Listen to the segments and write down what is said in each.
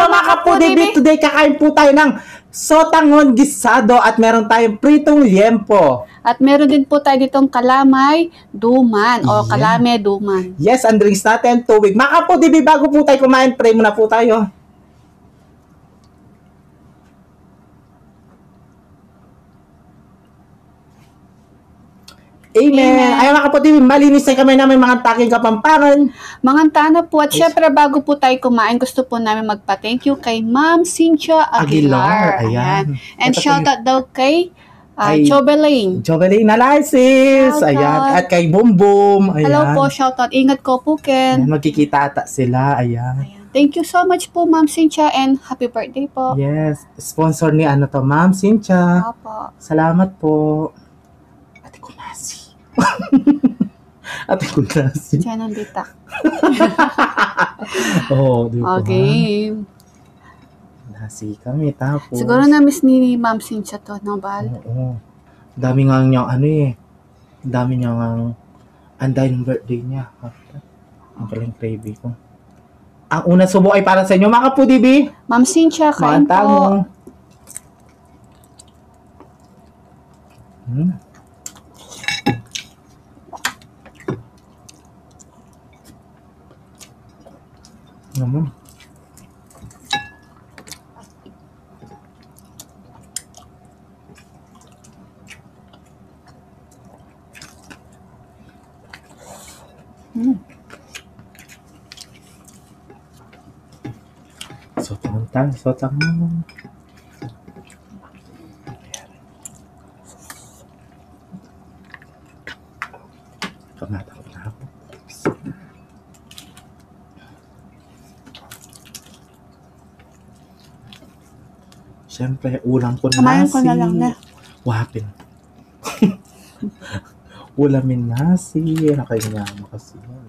mga kapudibi, today kakain po tayo ng sotanghon gisado at meron tayong pritong liempo. At meron din po tayo ditong kalamay duman o kalame duman. Yes, ang drinks natin, tubig. Mga kapudibi, bago po tayo kumain, pray muna po tayo. Amen. Ayun mga kapatid, malinis na kami namin mga taking Kapampangan. Mga tana po. At syempre, bago po tayo kumain, gusto po namin magpa-thank you kay Ma'am Cynthia Aguilar. Ayan. And shoutout daw kay Chobelaine. Chobelaine Analysis. Ayan. At kay Boom Boom. Ayan. Hello po, shoutout. Ingat ko po, Ken. Magkikita ata sila. Ayan. Thank you so much po, Ma'am Cynthia, and happy birthday po. Yes. Sponsor ni Ma'am Cynthia. Opo. Salamat po. Ate Kunasi. Ate Kunasi. Diyan ang dita. Oo, di ba? Okay. Nasi kami tapos. Siguro na-miss ni Ma'am Cynthia to, no, Bal? Oo. Dami nga niyang dami niyang anday ng birthday niya. Ang kaling gravy ko. Ang unang subo ay para sa inyo, mga kapudibi. Ma'am Cynthia, kain po. Naman. Sotang mo. Pagnatakot na ako. Siyempre, ulam ko nasi. Kumain ko na lang na. Wapin. Ulamin nasi. Nakainyama kasi yan.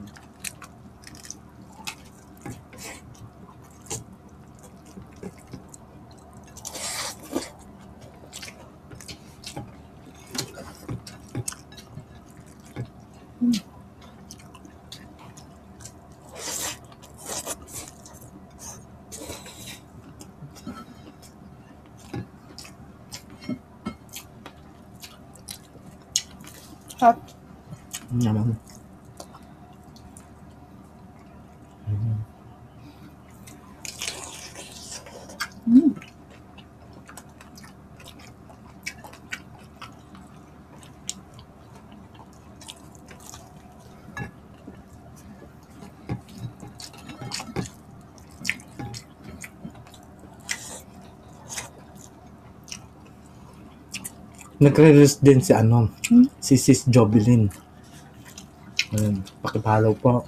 Hot. Naman. Nagre-release din si Sis Jovelyn. Ayun, pakipalaw po.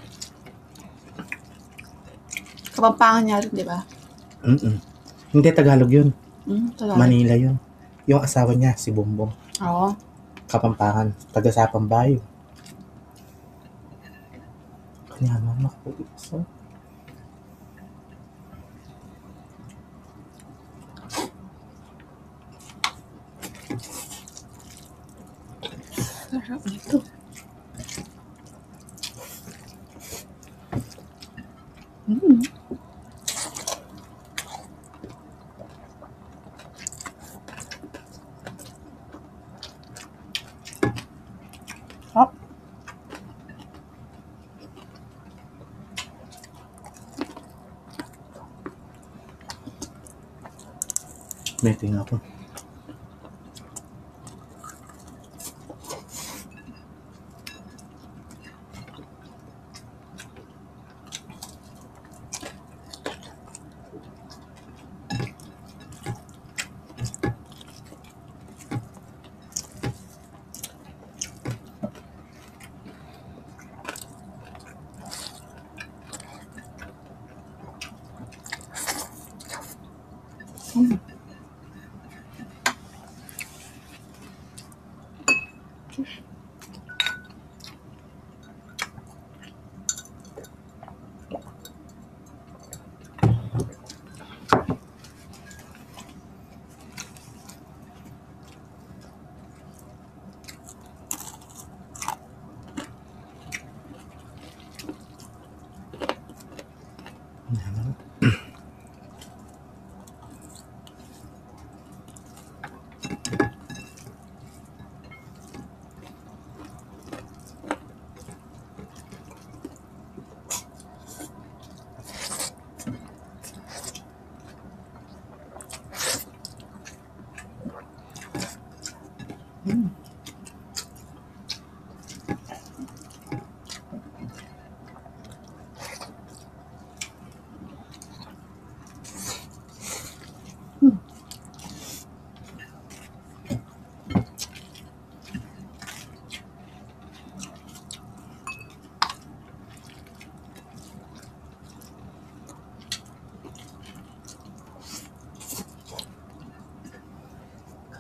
Kapampangan niya rin, di ba? Hindi, Tagalog yun. Tagalog. Manila yun. Yung asawa niya, si Bumbong. Oo. Kapampangan, taga-Sapang Bayo. Kanya mama ko. So, sarap nito. Hop. meeting ako.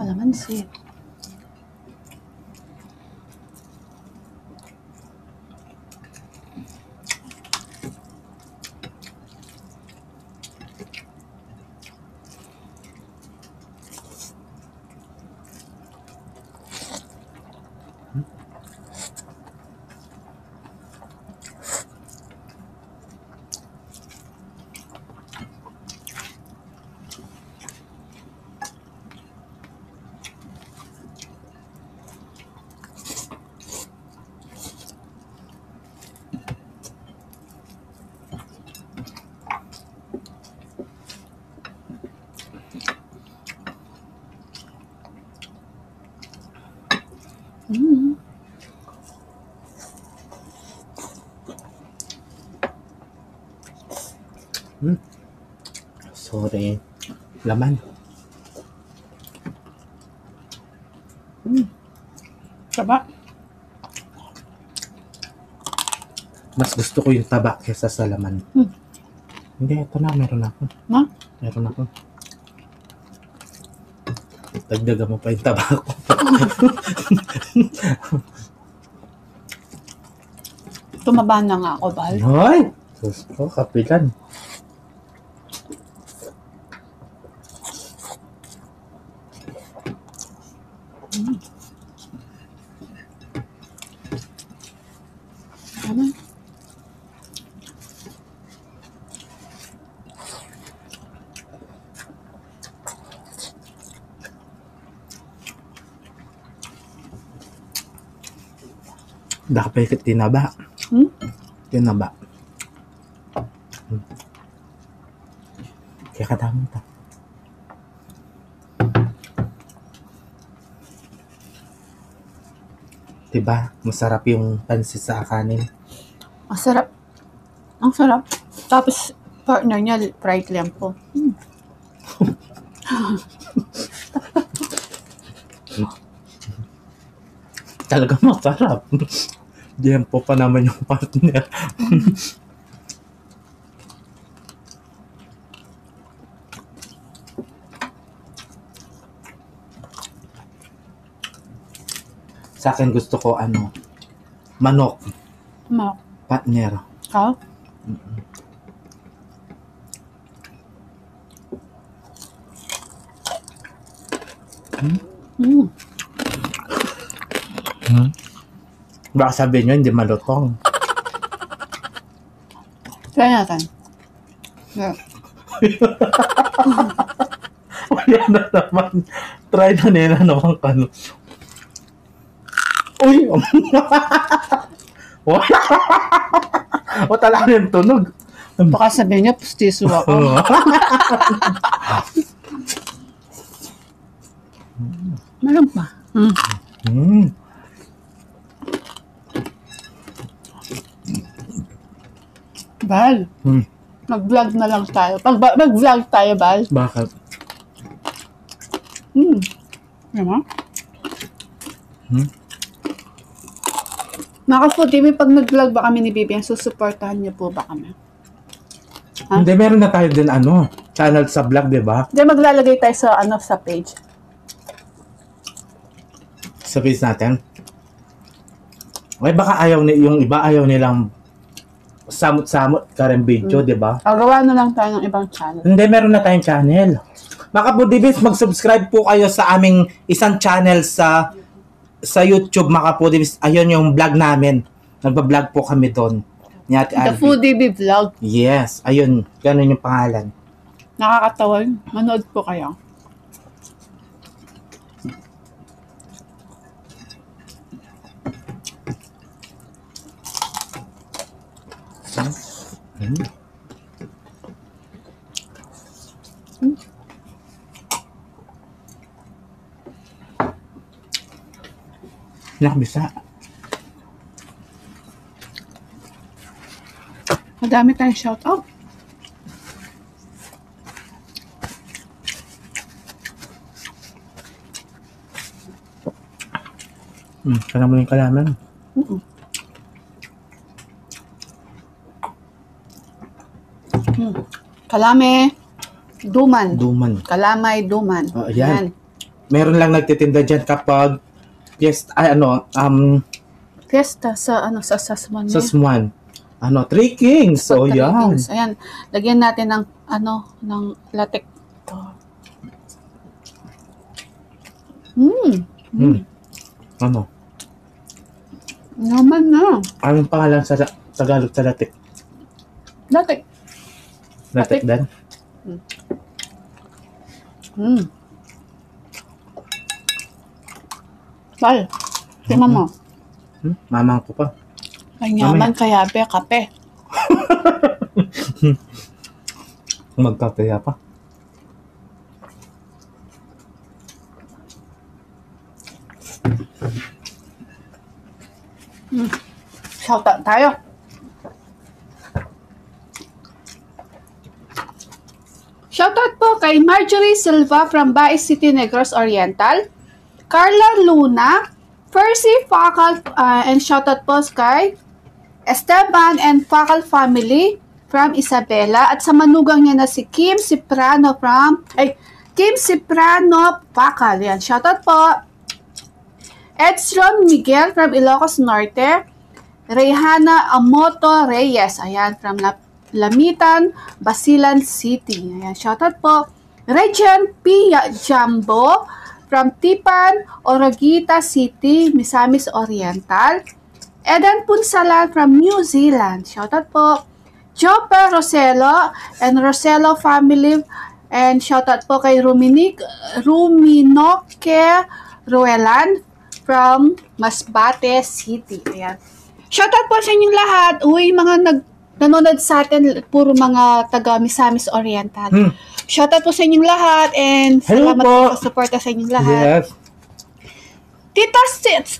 Kalamansi. Mm. Sorry. Laman. Taba. Mas gusto ko yung taba kesa sa laman. Hindi, ito na. Meron ako. Ma? Meron ako. Dagdagan mo pa yung taba ko. Tumaba na nga ako, Bal. Hoy! Sus ko, kapilan. Ano? Dakapay tinaba. Tinaba. Kaya kadami ito. Diba? Masarap yung pansit sa kanin. Ang sarap. Ang sarap. Tapos, partner niya, fried lempo. Talaga masarap. Diempo pa naman yung partner. Sa akin gusto ko manok, Ma. partner. Ka? Baka sabihin nyo, hindi malutong. Try natin. Yeah. Wala na naman. Try na nila naman kano. Uy! Wala! O talaga yung tunog. Baka sabihin niya, pustiso ako. Meron pa. Bal, mag-vlog na lang tayo. Mag-vlog tayo, Bal. Bakit? Diba? Mga ka-food TV, pag nag-vlog ba kami ni Bibi, susuportahan niyo po ba kami? Ha? Hindi, meron na tayo din channel sa vlog, di ba? Hindi, maglalagay tayo sa page. Sa page natin. Okay, baka yung iba ayaw nilang samot-samot ka rin video, di ba? Gawa na lang tayo ng ibang channel. Hindi, meron na tayong channel. Mga Kapudibis, mag-subscribe po kayo sa aming isang channel sa YouTube, mga Kapudibis. Ayun yung vlog namin. Nagpa-vlog po kami doon. The Food TV Vlog. Yes, ayun. Ganun yung pangalan. Nakakatawa. Manood po kayo. Nakabisa. Madami tayong shout out. Kaya mo yung kalaman. Kalame. Duman. Duman. Kalamay, duman. Oh, ayan. Meron lang nagtitinda dyan kapag Fiesta sa Sasman. sa Swan. Three Kings. So, yan. Ayan, lagyan natin ng latek. Ano? Naman na. Anong pangalan sa Tagalog sa latik? Latek. Latik din? Bal, tingnan mo. Mamang ko pa. May yaman kaya kape. Magkakaya pa. Shoutout tayo. Shoutout po kay Marjorie Silva from Baez City, Negros Oriental. Carla Luna, Percy Facal, and shoutout po kay Esteban and Facal family from Isabela. At sa manugang niya na si Kim Ciprano Facal. Yan, shoutout po. Edstrom Miguel from Ilocos Norte. Reyhana Amoto Reyes, ayan, from Lamitan, Basilan City. Ayan, shoutout po. Regent Pia Jambo from Tipan, Oroquita City, Misamis Oriental. Edan Punsalan from New Zealand. Shoutout po. Joper Roselo and Roselo family. And shoutout po kay Ruminoque Ruelan from Masbate City. Ayan. Shoutout po sa inyong lahat. Uy, mga nanonood sa atin, puro mga taga Misamis Oriental. Shoutout po sa inyong lahat and salamat po sa suporta sa inyong lahat. Yes.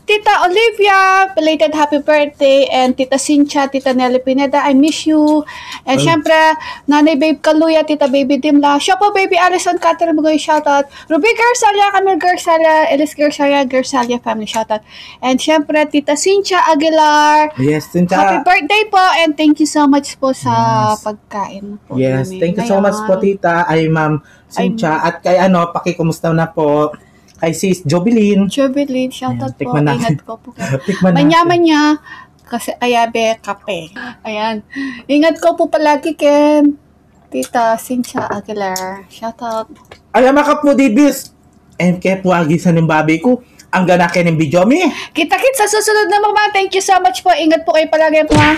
Tita Olivia, belated happy birthday, and Tita Cynthia, Tita Nelly Pineda, I miss you. And syempre, Nanay Babe Kaluya, Tita Baby Dimla, Shopo Baby Alison Catherine Bugoy, shoutout. Ruby Garsalia, Camille Garsalia, Elis Garsalia family, shoutout. And syempre, Tita Cynthia Aguilar. Yes, Cynthia. Happy birthday po, and thank you so much po sa pagkain po. Yes, namin. thank you so much po, Tita. Ay, Ma'am Cynthia. At kay pakikumusta na po kay Sis Jobeline, shoutout po. Tikman natin. Ingat ko po. Tikman Manyaman niya kasi ayabe kape. Ayan. Ingat ko po palagi Ken. Tita Cynthia Aguilar. Shoutout. Alam ka po, Dibis. MK po agi sa nimbabi ko. Ang ganakin ng video mi. Kita-kits sa susunod na mga. Thank you so much po. Ingat po kayo palagi po ha.